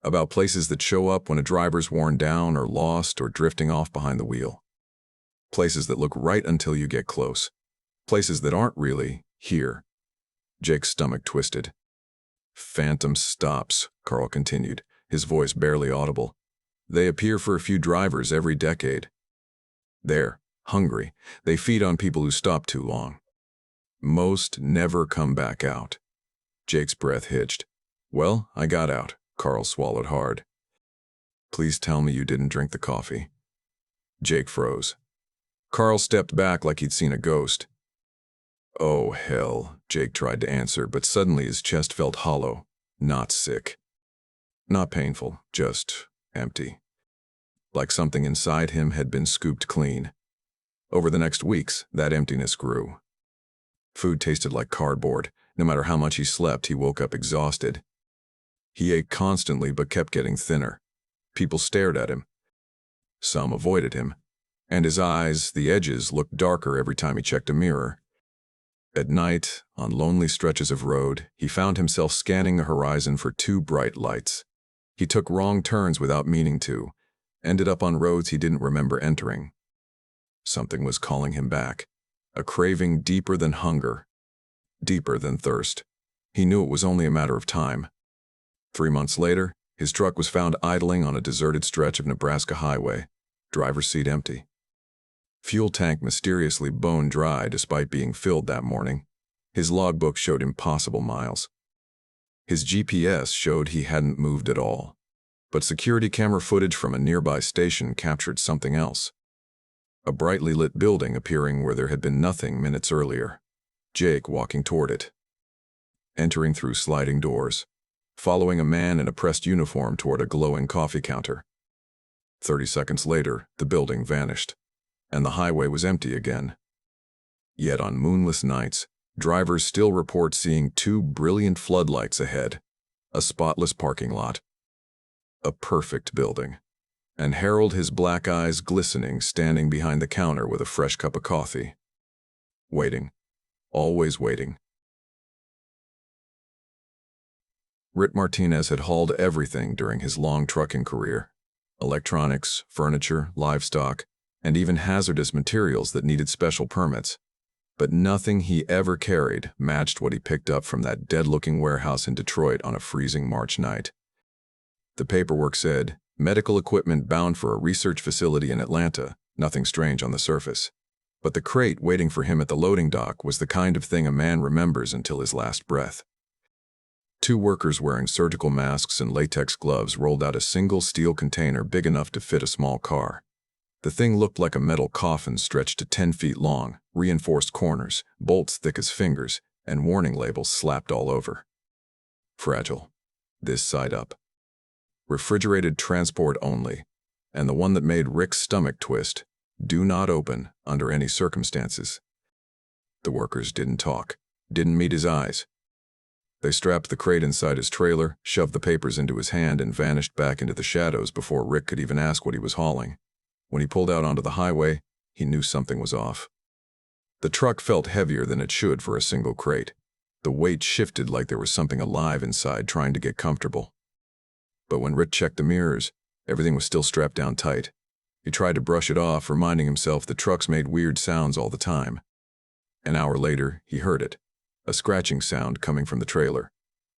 About places that show up when a driver's worn down or lost or drifting off behind the wheel. Places that look right until you get close. Places that aren't really here." Jake's stomach twisted. "Phantom stops," Carl continued, his voice barely audible. "They appear for a few drivers every decade. They're hungry. They feed on people who stop too long. Most never come back out." Jake's breath hitched. "Well, I got out." Carl swallowed hard. "Please tell me you didn't drink the coffee." Jake froze. Carl stepped back like he'd seen a ghost. "Oh, hell," Jake tried to answer, but suddenly his chest felt hollow, not sick. Not painful, just empty. Like something inside him had been scooped clean. Over the next weeks, that emptiness grew. Food tasted like cardboard. No matter how much he slept, he woke up exhausted. He ate constantly but kept getting thinner. People stared at him. Some avoided him. And his eyes, the edges, looked darker every time he checked a mirror. At night, on lonely stretches of road, he found himself scanning the horizon for two bright lights. He took wrong turns without meaning to, ended up on roads he didn't remember entering. Something was calling him back, a craving deeper than hunger, deeper than thirst. He knew it was only a matter of time. 3 months later, his truck was found idling on a deserted stretch of Nebraska highway, driver's seat empty. Fuel tank mysteriously bone dry despite being filled that morning. His logbook showed impossible miles. His GPS showed he hadn't moved at all. But security camera footage from a nearby station captured something else. A brightly lit building appearing where there had been nothing minutes earlier. Jake walking toward it. Entering through sliding doors. Following a man in a pressed uniform toward a glowing coffee counter. 30 seconds later, the building vanished. And the highway was empty again. Yet on moonless nights, drivers still report seeing two brilliant floodlights ahead. A spotless parking lot. A perfect building. And Harold, his black eyes glistening, standing behind the counter with a fresh cup of coffee. Waiting. Always waiting. Rit Martinez had hauled everything during his long trucking career. Electronics, furniture, livestock, and even hazardous materials that needed special permits. But nothing he ever carried matched what he picked up from that dead-looking warehouse in Detroit on a freezing March night. The paperwork said, medical equipment bound for a research facility in Atlanta, nothing strange on the surface. But the crate waiting for him at the loading dock was the kind of thing a man remembers until his last breath. Two workers wearing surgical masks and latex gloves rolled out a single steel container big enough to fit a small car. The thing looked like a metal coffin stretched to 10 feet long, reinforced corners, bolts thick as fingers, and warning labels slapped all over. Fragile. This side up. Refrigerated transport only. And the one that made Rick's stomach twist. Do not open under any circumstances. The workers didn't talk, didn't meet his eyes. They strapped the crate inside his trailer, shoved the papers into his hand, and vanished back into the shadows before Rick could even ask what he was hauling. When he pulled out onto the highway, he knew something was off. The truck felt heavier than it should for a single crate. The weight shifted like there was something alive inside trying to get comfortable. But when Rick checked the mirrors, everything was still strapped down tight. He tried to brush it off, reminding himself the trucks made weird sounds all the time. An hour later, he heard it, a scratching sound coming from the trailer.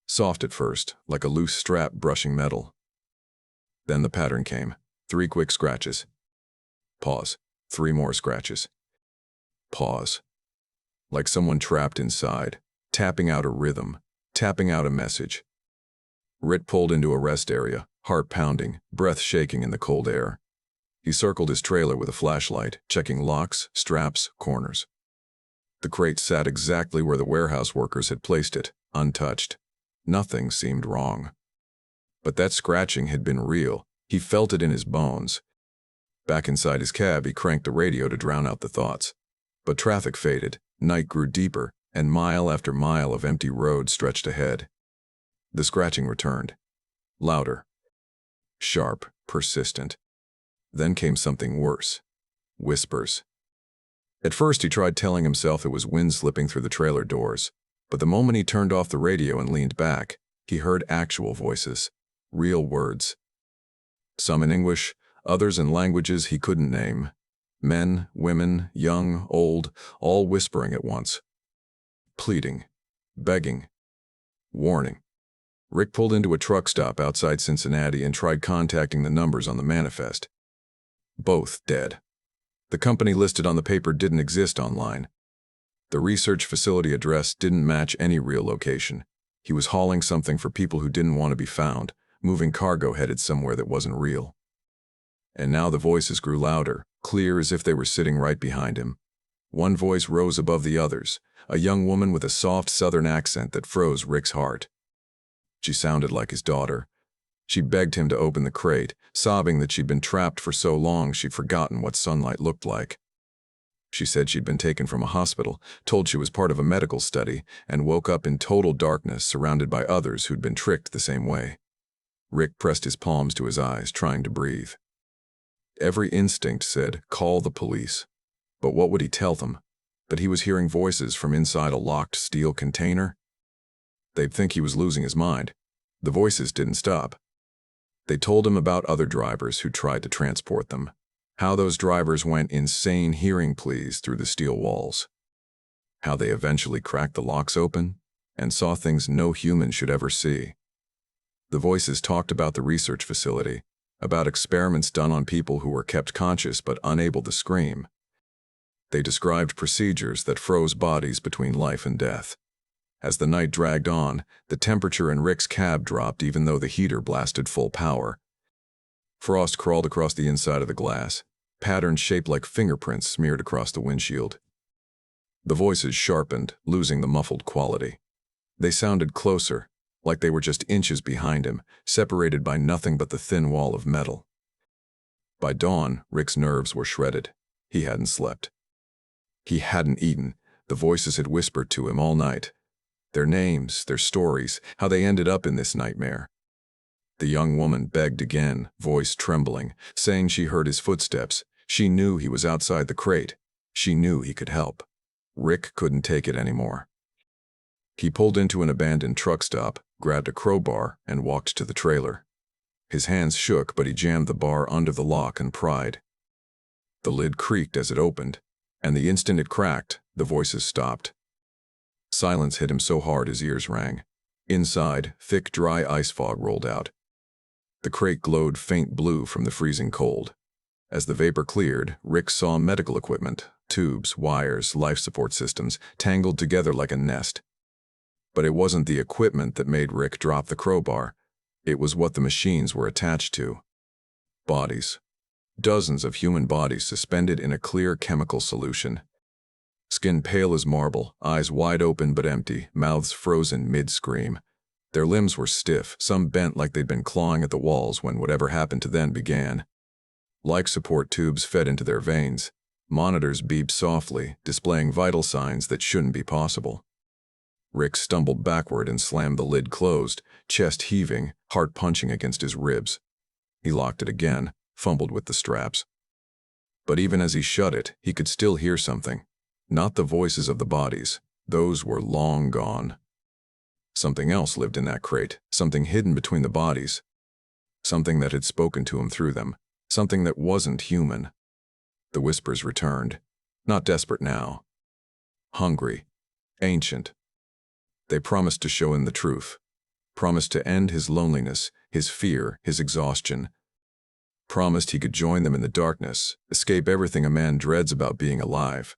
Soft at first, like a loose strap brushing metal. Then the pattern came. 3 quick scratches. Pause. 3 more scratches. Pause. Like someone trapped inside, tapping out a rhythm, tapping out a message. Rick pulled into a rest area, heart pounding, breath shaking in the cold air. He circled his trailer with a flashlight, checking locks, straps, corners. The crate sat exactly where the warehouse workers had placed it, untouched. Nothing seemed wrong. But that scratching had been real. He felt it in his bones. Back inside his cab, he cranked the radio to drown out the thoughts. But traffic faded, night grew deeper, and mile after mile of empty road stretched ahead. The scratching returned. Louder. Sharp, persistent. Then came something worse. Whispers. At first he tried telling himself it was wind slipping through the trailer doors, but the moment he turned off the radio and leaned back, he heard actual voices. Real words. Some in English, others in languages he couldn't name. Men, women, young, old, all whispering at once. Pleading. Begging. Warning. Rick pulled into a truck stop outside Cincinnati and tried contacting the numbers on the manifest. Both dead. The company listed on the paper didn't exist online. The research facility address didn't match any real location. He was hauling something for people who didn't want to be found, moving cargo headed somewhere that wasn't real. And now the voices grew louder, clear as if they were sitting right behind him. One voice rose above the others, a young woman with a soft southern accent that froze Rick's heart. She sounded like his daughter. She begged him to open the crate, sobbing that she'd been trapped for so long she'd forgotten what sunlight looked like. She said she'd been taken from a hospital, told she was part of a medical study, and woke up in total darkness surrounded by others who'd been tricked the same way. Rick pressed his palms to his eyes, trying to breathe. Every instinct said, call the police. But what would he tell them? That he was hearing voices from inside a locked steel container? They'd think he was losing his mind. The voices didn't stop. They told him about other drivers who tried to transport them, how those drivers went insane hearing pleas through the steel walls, how they eventually cracked the locks open and saw things no human should ever see. The voices talked about the research facility, about experiments done on people who were kept conscious but unable to scream. They described procedures that froze bodies between life and death. As the night dragged on, the temperature in Rick's cab dropped even though the heater blasted full power. Frost crawled across the inside of the glass, patterns shaped like fingerprints smeared across the windshield. The voices sharpened, losing the muffled quality. They sounded closer, like they were just inches behind him, separated by nothing but the thin wall of metal. By dawn, Rick's nerves were shredded. He hadn't slept. He hadn't eaten. The voices had whispered to him all night. Their names, their stories, how they ended up in this nightmare. The young woman begged again, voice trembling, saying she heard his footsteps. She knew he was outside the crate. She knew he could help. Rick couldn't take it anymore. He pulled into an abandoned truck stop, grabbed a crowbar, and walked to the trailer. His hands shook, but he jammed the bar under the lock and pried. The lid creaked as it opened. And the instant it cracked, the voices stopped. Silence hit him so hard his ears rang. Inside, thick, dry ice fog rolled out. The crate glowed faint blue from the freezing cold. As the vapor cleared, Rick saw medical equipment, tubes, wires, life support systems, tangled together like a nest. But it wasn't the equipment that made Rick drop the crowbar. It was what the machines were attached to. Bodies. Dozens of human bodies suspended in a clear chemical solution. Skin pale as marble, eyes wide open but empty, mouths frozen mid-scream. Their limbs were stiff, some bent like they'd been clawing at the walls when whatever happened to them began. Life support tubes fed into their veins. Monitors beeped softly, displaying vital signs that shouldn't be possible. Rick stumbled backward and slammed the lid closed, chest heaving, heart punching against his ribs. He locked it again, fumbled with the straps. But even as he shut it, he could still hear something. Not the voices of the bodies. Those were long gone. Something else lived in that crate, something hidden between the bodies. Something that had spoken to him through them, something that wasn't human. The whispers returned, not desperate now. Hungry, ancient. They promised to show him the truth, promised to end his loneliness, his fear, his exhaustion. Promised he could join them in the darkness, escape everything a man dreads about being alive.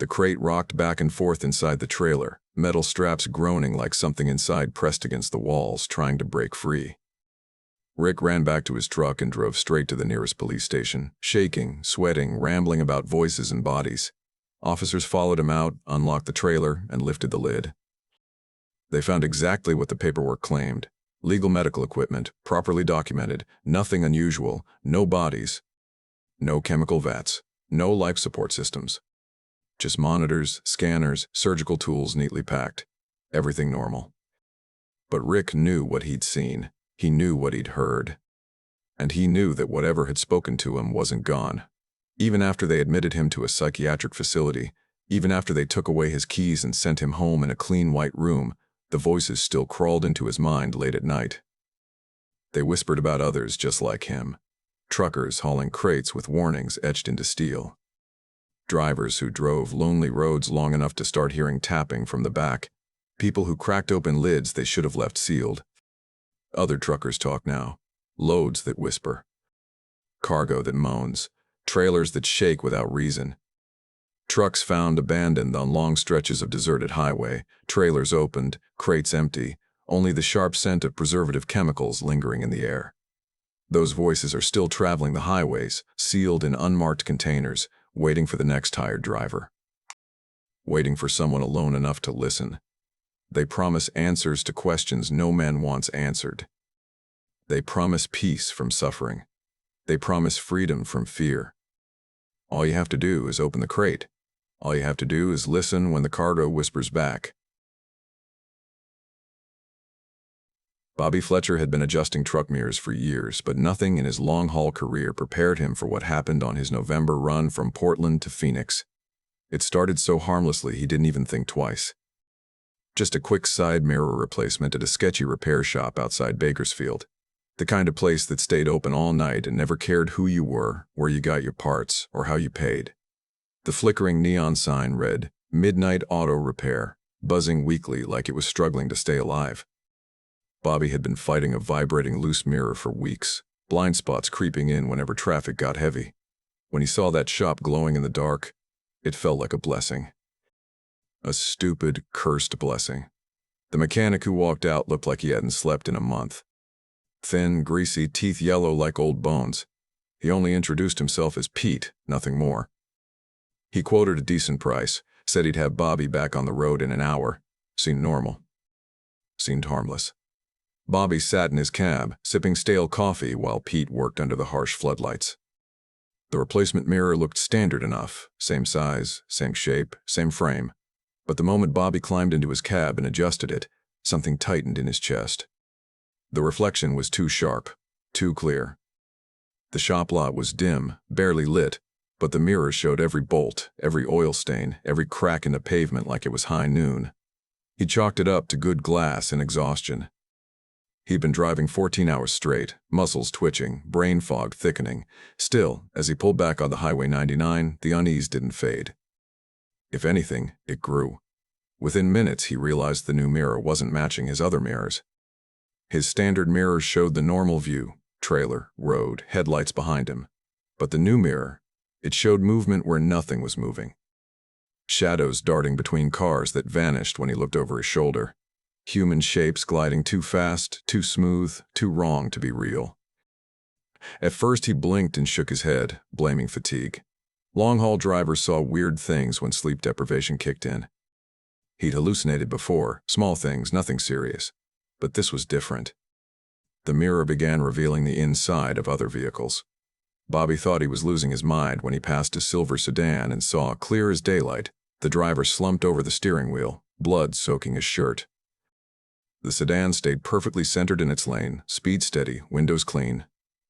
The crate rocked back and forth inside the trailer, metal straps groaning like something inside pressed against the walls, trying to break free. Rick ran back to his truck and drove straight to the nearest police station, shaking, sweating, rambling about voices and bodies. Officers followed him out, unlocked the trailer, and lifted the lid. They found exactly what the paperwork claimed. Legal medical equipment, properly documented, nothing unusual, no bodies, no chemical vats, no life support systems. Just monitors, scanners, surgical tools neatly packed. Everything normal. But Rick knew what he'd seen. He knew what he'd heard. And he knew that whatever had spoken to him wasn't gone. Even after they admitted him to a psychiatric facility, even after they took away his keys and sent him home in a clean white room, the voices still crawled into his mind late at night. They whispered about others just like him. Truckers hauling crates with warnings etched into steel. Drivers who drove lonely roads long enough to start hearing tapping from the back. People who cracked open lids they should have left sealed. Other truckers talk now. Loads that whisper. Cargo that moans. Trailers that shake without reason. Trucks found abandoned on long stretches of deserted highway, trailers opened, crates empty, only the sharp scent of preservative chemicals lingering in the air. Those voices are still traveling the highways, sealed in unmarked containers, waiting for the next hired driver. Waiting for someone alone enough to listen. They promise answers to questions no man wants answered. They promise peace from suffering. They promise freedom from fear. All you have to do is open the crate. All you have to do is listen when the cargo whispers back. Bobby Fletcher had been adjusting truck mirrors for years, but nothing in his long-haul career prepared him for what happened on his November run from Portland to Phoenix. It started so harmlessly he didn't even think twice. Just a quick side mirror replacement at a sketchy repair shop outside Bakersfield. The kind of place that stayed open all night and never cared who you were, where you got your parts, or how you paid. The flickering neon sign read, "Midnight Auto Repair," buzzing weakly like it was struggling to stay alive. Bobby had been fighting a vibrating loose mirror for weeks, blind spots creeping in whenever traffic got heavy. When he saw that shop glowing in the dark, it felt like a blessing. A stupid, cursed blessing. The mechanic who walked out looked like he hadn't slept in a month. Thin, greasy, teeth yellow like old bones. He only introduced himself as Pete, nothing more. He quoted a decent price, said he'd have Bobby back on the road in an hour. Seemed normal. Seemed harmless. Bobby sat in his cab, sipping stale coffee while Pete worked under the harsh floodlights. The replacement mirror looked standard enough, same size, same shape, same frame. But the moment Bobby climbed into his cab and adjusted it, something tightened in his chest. The reflection was too sharp, too clear. The shop lot was dim, barely lit, but the mirror showed every bolt, every oil stain, every crack in the pavement like it was high noon. He chalked it up to good glass and exhaustion. He'd been driving 14 hours straight, muscles twitching, brain fog thickening. Still, as he pulled back on the Highway 99, the unease didn't fade. If anything, it grew. Within minutes, he realized the new mirror wasn't matching his other mirrors. His standard mirrors showed the normal view, trailer, road, headlights behind him. But the new mirror, it showed movement where nothing was moving. Shadows darting between cars that vanished when he looked over his shoulder. Human shapes gliding too fast, too smooth, too wrong to be real. At first he blinked and shook his head, blaming fatigue. Long-haul drivers saw weird things when sleep deprivation kicked in. He'd hallucinated before, small things, nothing serious. But this was different. The mirror began revealing the inside of other vehicles. Bobby thought he was losing his mind when he passed a silver sedan and saw, clear as daylight, the driver slumped over the steering wheel, blood soaking his shirt. The sedan stayed perfectly centered in its lane, speed steady, windows clean.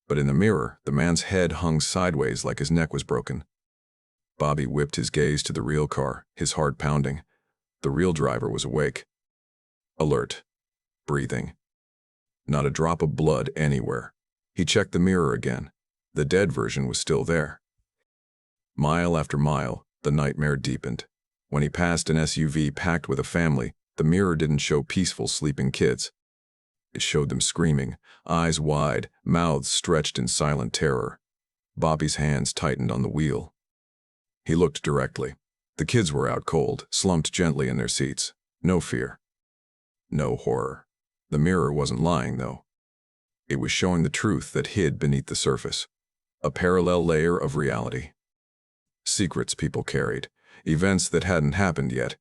But in the mirror, the man's head hung sideways like his neck was broken. Bobby whipped his gaze to the real car, his heart pounding. The real driver was awake. Alert. Breathing. Not a drop of blood anywhere. He checked the mirror again. The dead version was still there. Mile after mile, the nightmare deepened. When he passed an SUV packed with a family, the mirror didn't show peaceful sleeping kids. It showed them screaming, eyes wide, mouths stretched in silent terror. Bobby's hands tightened on the wheel. He looked directly. The kids were out cold, slumped gently in their seats. No fear. No horror. The mirror wasn't lying, though. It was showing the truth that hid beneath the surface. A parallel layer of reality. Secrets people carried. Events that hadn't happened yet.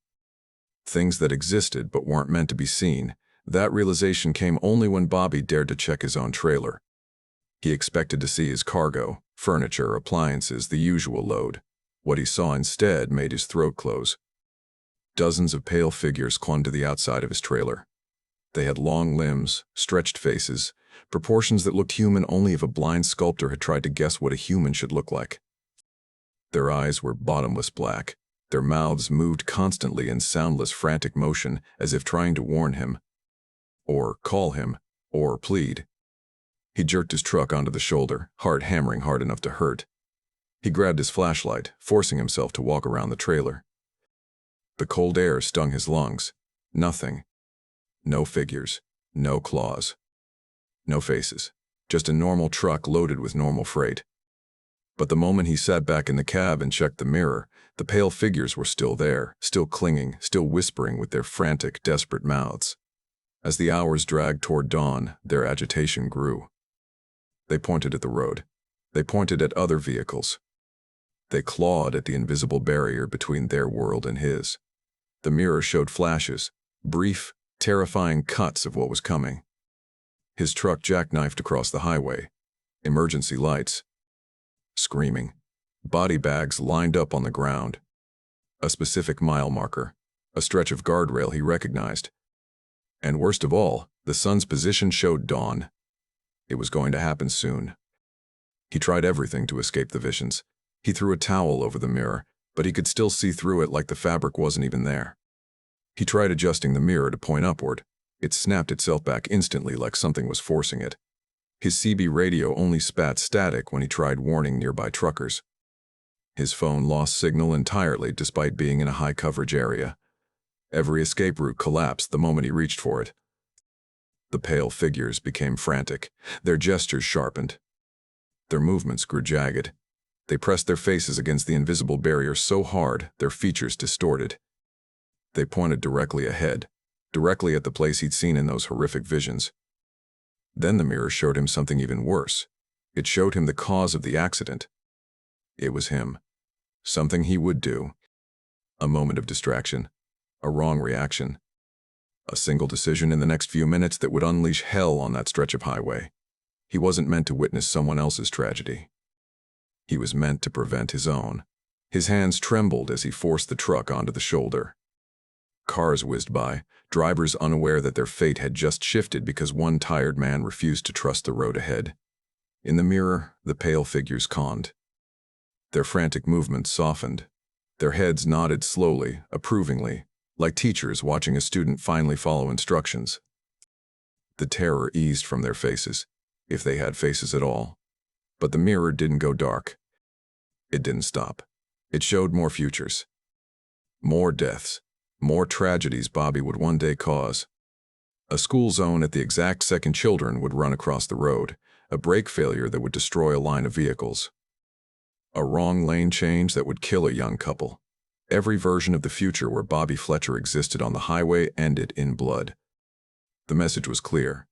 Things that existed but weren't meant to be seen. That realization came only when Bobby dared to check his own trailer. He expected to see his cargo, furniture, appliances, the usual load. What he saw instead made his throat close. Dozens of pale figures clung to the outside of his trailer. They had long limbs, stretched faces, proportions that looked human only if a blind sculptor had tried to guess what a human should look like. Their eyes were bottomless black. Their mouths moved constantly in soundless, frantic motion, as if trying to warn him, or call him, or plead. He jerked his truck onto the shoulder, heart hammering hard enough to hurt. He grabbed his flashlight, forcing himself to walk around the trailer. The cold air stung his lungs. Nothing. No figures. No claws. No faces. Just a normal truck loaded with normal freight. But the moment he sat back in the cab and checked the mirror, the pale figures were still there, still clinging, still whispering with their frantic, desperate mouths. As the hours dragged toward dawn, their agitation grew. They pointed at the road. They pointed at other vehicles. They clawed at the invisible barrier between their world and his. The mirror showed flashes, brief, terrifying cuts of what was coming. His truck jackknifed across the highway. Emergency lights. Screaming. Body bags lined up on the ground. A specific mile marker. A stretch of guardrail he recognized. And worst of all, the sun's position showed dawn. It was going to happen soon. He tried everything to escape the visions. He threw a towel over the mirror, but he could still see through it like the fabric wasn't even there. He tried adjusting the mirror to point upward. It snapped itself back instantly like something was forcing it. His CB radio only spat static when he tried warning nearby truckers. His phone lost signal entirely despite being in a high-coverage area. Every escape route collapsed the moment he reached for it. The pale figures became frantic. Their gestures sharpened. Their movements grew jagged. They pressed their faces against the invisible barrier so hard, their features distorted. They pointed directly ahead, directly at the place he'd seen in those horrific visions. Then the mirror showed him something even worse. It showed him the cause of the accident. It was him. Something he would do. A moment of distraction. A wrong reaction. A single decision in the next few minutes that would unleash hell on that stretch of highway. He wasn't meant to witness someone else's tragedy. He was meant to prevent his own. His hands trembled as he forced the truck onto the shoulder. Cars whizzed by, drivers unaware that their fate had just shifted because one tired man refused to trust the road ahead. In the mirror, the pale figures conned. Their frantic movements softened. Their heads nodded slowly, approvingly, like teachers watching a student finally follow instructions. The terror eased from their faces, if they had faces at all. But the mirror didn't go dark. It didn't stop. It showed more futures. More deaths, more tragedies Bobby would one day cause. A school zone at the exact second children would run across the road, a brake failure that would destroy a line of vehicles, a wrong lane change that would kill a young couple. Every version of the future where Bobby Fletcher existed on the highway ended in blood. The message was clear.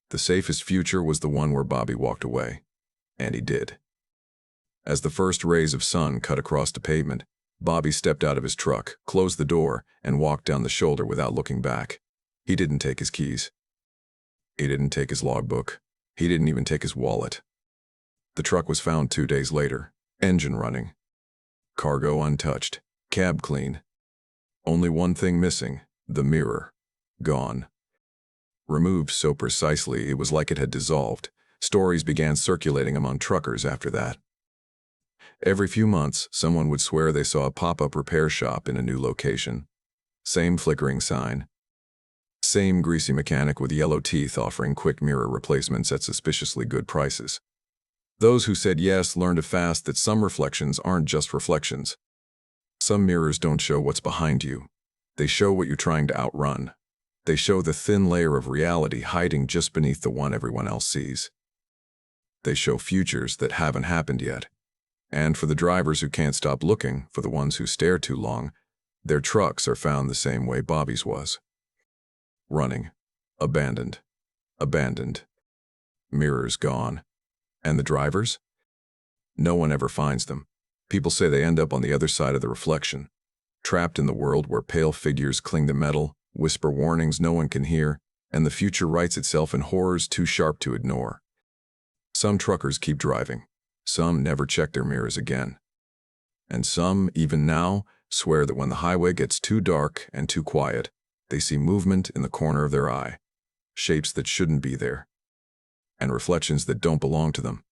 The safest future was the one where Bobby walked away. And he did. As the first rays of sun cut across the pavement, Bobby stepped out of his truck, closed the door, and walked down the shoulder without looking back. He didn't take his keys. He didn't take his logbook. He didn't even take his wallet. The truck was found 2 days later, engine running, cargo untouched, cab clean. Only one thing missing, the mirror. Gone. Removed so precisely it was like it had dissolved. Stories began circulating among truckers after that. Every few months, someone would swear they saw a pop-up repair shop in a new location. Same flickering sign. Same greasy mechanic with yellow teeth offering quick mirror replacements at suspiciously good prices. Those who said yes learned fast that some reflections aren't just reflections. Some mirrors don't show what's behind you. They show what you're trying to outrun. They show the thin layer of reality hiding just beneath the one everyone else sees. They show futures that haven't happened yet. And for the drivers who can't stop looking, for the ones who stare too long, their trucks are found the same way Bobby's was. Running. Abandoned. Abandoned. Mirrors gone. And the drivers? No one ever finds them. People say they end up on the other side of the reflection, trapped in the world where pale figures cling to metal, whisper warnings no one can hear, and the future writes itself in horrors too sharp to ignore. Some truckers keep driving. Some never check their mirrors again. And some, even now, swear that when the highway gets too dark and too quiet, they see movement in the corner of their eye, shapes that shouldn't be there, and reflections that don't belong to them.